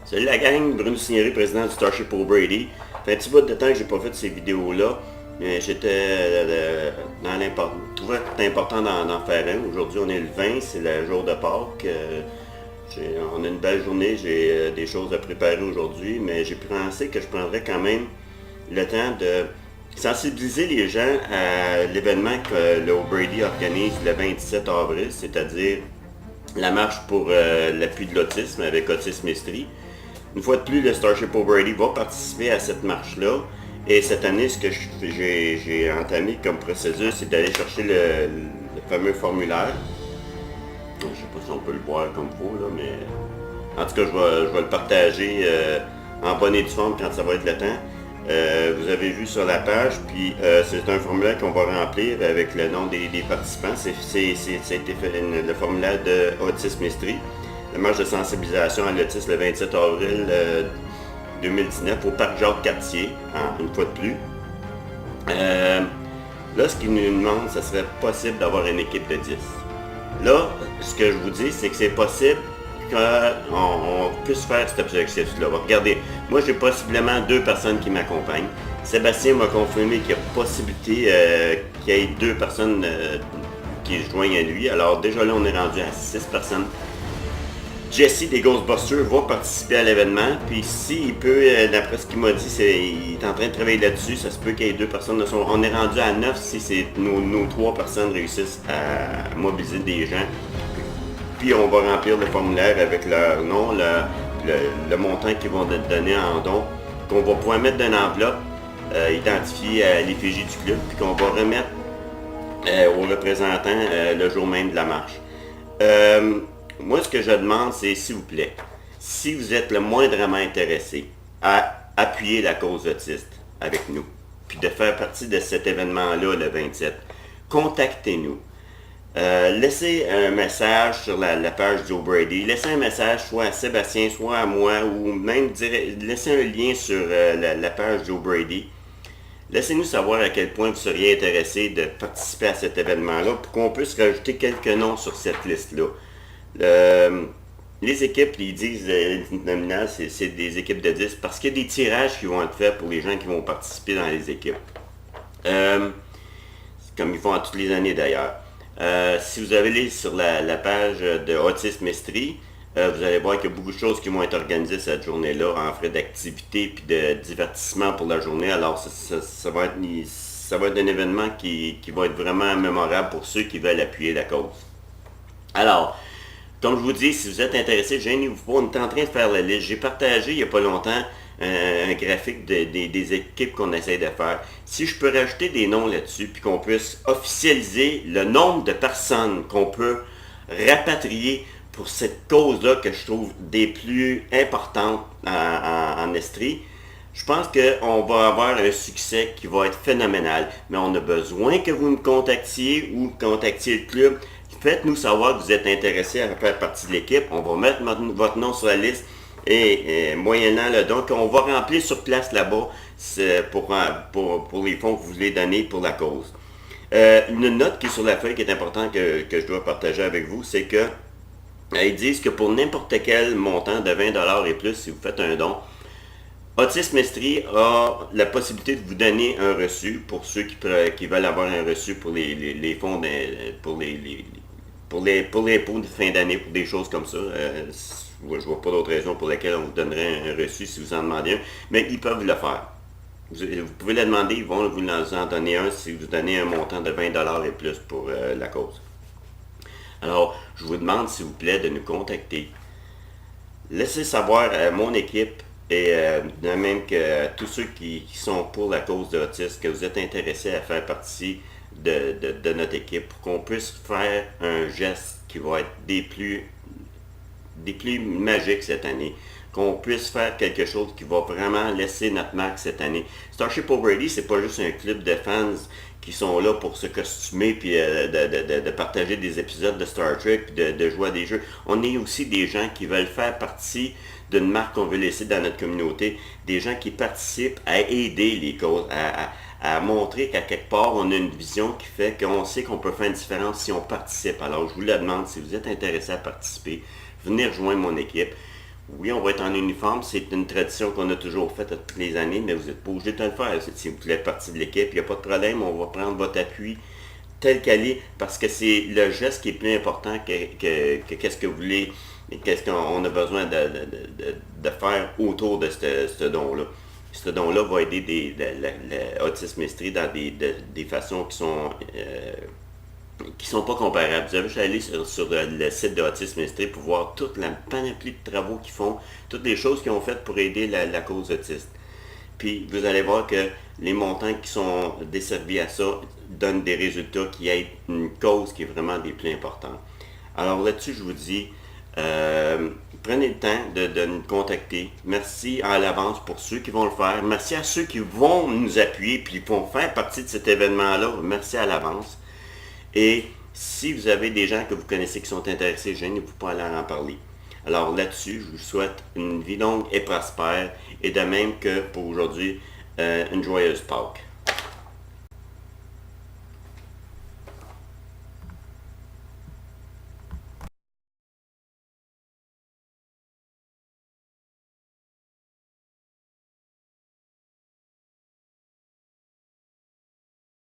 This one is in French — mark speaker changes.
Speaker 1: Salut la gang, Bruno Signery, président du Starship O'Brady. Ça fait un petit bout de temps que j'ai pas fait ces vidéos-là, mais j'étais dans l'important. Je trouvais que c'était important d'en faire un. Aujourd'hui, on est le 20, c'est le jour de Pâques. On a une belle journée, j'ai des choses à préparer aujourd'hui, mais j'ai pensé que je prendrais quand même le temps de sensibiliser les gens à l'événement que le O'Brady organise le 27 avril, c'est-à-dire la marche pour l'appui de l'autisme avec Autisme Estrie. Une fois de plus, le Starship O'Brady va participer à cette marche-là. Et cette année, ce que j'ai entamé comme procédure, c'est d'aller chercher le fameux formulaire. Je ne sais pas si on peut le voir comme il faut, là, mais en tout cas, je vais le partager en bonne et due forme quand ça va être le temps. Vous avez vu sur la page, puis c'est un formulaire qu'on va remplir avec le nom des participants. Ça a été fait le formulaire de Autisme Estrie. La marche de sensibilisation à l'autisme le 27 avril 2019 au parc Jacques-Cartier, une fois de plus. Là, ce qu'ils nous demandent, ce serait possible d'avoir une équipe de 10. Là, ce que je vous dis, c'est que c'est possible qu'on puisse faire cet objectif-là. Regardez, moi j'ai possiblement 2 personnes qui m'accompagnent. Sébastien m'a confirmé qu'il y a possibilité qu'il y ait 2 personnes qui se joignent à lui. Alors déjà là, on est rendu à 6 personnes. Jesse des Ghostbusters va participer à l'événement, puis s'il peut, d'après ce qu'il m'a dit, il est en train de travailler là-dessus, ça se peut qu'il y ait 2 personnes. On est rendu à 9 si nos 3 personnes réussissent à mobiliser des gens. Puis on va remplir le formulaire avec leur nom, le montant qu'ils vont donner en don, qu'on va pouvoir mettre dans une enveloppe identifiée à l'effigie du club, puis qu'on va remettre aux représentants le jour même de la marche. Moi, ce que je demande, c'est, s'il vous plaît, si vous êtes le moindrement intéressé à appuyer la cause autiste avec nous, puis de faire partie de cet événement-là le 27, contactez-nous. Laissez un message sur la page d'O'Brady. Laissez un message soit à Sébastien, soit à moi, ou même laissez un lien sur la page d'O'Brady. Laissez-nous savoir à quel point vous seriez intéressé de participer à cet événement-là pour qu'on puisse rajouter quelques noms sur cette liste-là. Les équipes, ils disent nominales, c'est des équipes de 10 parce qu'il y a des tirages qui vont être faits pour les gens qui vont participer dans les équipes. Comme ils font à toutes les années d'ailleurs. Si vous allez sur la page de Autisme Estrie, vous allez voir qu'il y a beaucoup de choses qui vont être organisées cette journée-là en frais d'activité et de divertissement pour la journée. Alors ça va être un événement qui va être vraiment mémorable pour ceux qui veulent appuyer la cause. Alors, comme je vous dis, si vous êtes intéressé, gênez-vous pas, on est en train de faire la liste. J'ai partagé il n'y a pas longtemps un graphique des équipes qu'on essaie de faire. Si je peux rajouter des noms là-dessus, puis qu'on puisse officialiser le nombre de personnes qu'on peut rapatrier pour cette cause-là que je trouve des plus importantes en Estrie, je pense qu'on va avoir un succès qui va être phénoménal. Mais on a besoin que vous me contactiez ou contactiez le club. Faites-nous savoir que vous êtes intéressé à faire partie de l'équipe. On va mettre votre nom sur la liste et moyennant le don qu'on va remplir sur place là-bas pour les fonds que vous voulez donner pour la cause. Une note qui est sur la feuille qui est importante que je dois partager avec vous, c'est que ils disent que pour n'importe quel montant de 20$ et plus, si vous faites un don, Autisme Estrie a la possibilité de vous donner un reçu pour ceux qui veulent avoir un reçu pour les fonds pour les pots de fin d'année, pour des choses comme ça. Je ne vois pas d'autre raison pour laquelle on vous donnerait un reçu si vous en demandez un, mais ils peuvent le faire. Vous pouvez le demander, ils vont vous en donner un si vous donnez un montant de 20$ et plus pour la cause. Alors, je vous demande s'il vous plaît de nous contacter. Laissez savoir à mon équipe et de même que tous ceux qui sont pour la cause de l'autisme que vous êtes intéressés à faire partie de notre équipe pour qu'on puisse faire un geste qui va être des plus magiques cette année, qu'on puisse faire quelque chose qui va vraiment laisser notre marque cette année. Starship O'Brady, c'est pas juste un club de fans qui sont là pour se costumer puis de partager des épisodes de Star Trek puis de jouer à des jeux. On est aussi des gens qui veulent faire partie d'une marque qu'on veut laisser dans notre communauté, des gens qui participent à aider les causes, à montrer qu'à quelque part, on a une vision qui fait qu'on sait qu'on peut faire une différence si on participe. Alors, je vous le demande, si vous êtes intéressé à participer, venez rejoindre mon équipe. Oui, on va être en uniforme, c'est une tradition qu'on a toujours faite toutes les années, mais vous n'êtes pas obligé de le faire. Si vous êtes partie de l'équipe, il n'y a pas de problème, on va prendre votre appui tel qu'elle est, parce que c'est le geste qui est plus important qu'est-ce que vous voulez, qu'est-ce qu'on a besoin de faire autour de ce don-là. Ce don-là va aider l'autisme estrie dans des façons qui sont pas comparables. Vous avez juste à aller sur le site de Autisme Estrie pour voir toute la panoplie de travaux qu'ils font, toutes les choses qu'ils ont faites pour aider la cause autiste. Puis vous allez voir que les montants qui sont desservis à ça donnent des résultats qui aident une cause qui est vraiment des plus importantes. Alors là-dessus, je vous dis, prenez le temps de nous contacter. Merci à l'avance pour ceux qui vont le faire. Merci à ceux qui vont nous appuyer puis vont faire partie de cet événement-là. Merci à l'avance. Et si vous avez des gens que vous connaissez qui sont intéressés, gênez-vous pas à leur en parler. Alors là-dessus, je vous souhaite une vie longue et prospère, et de même que pour aujourd'hui, une joyeuse Pâques.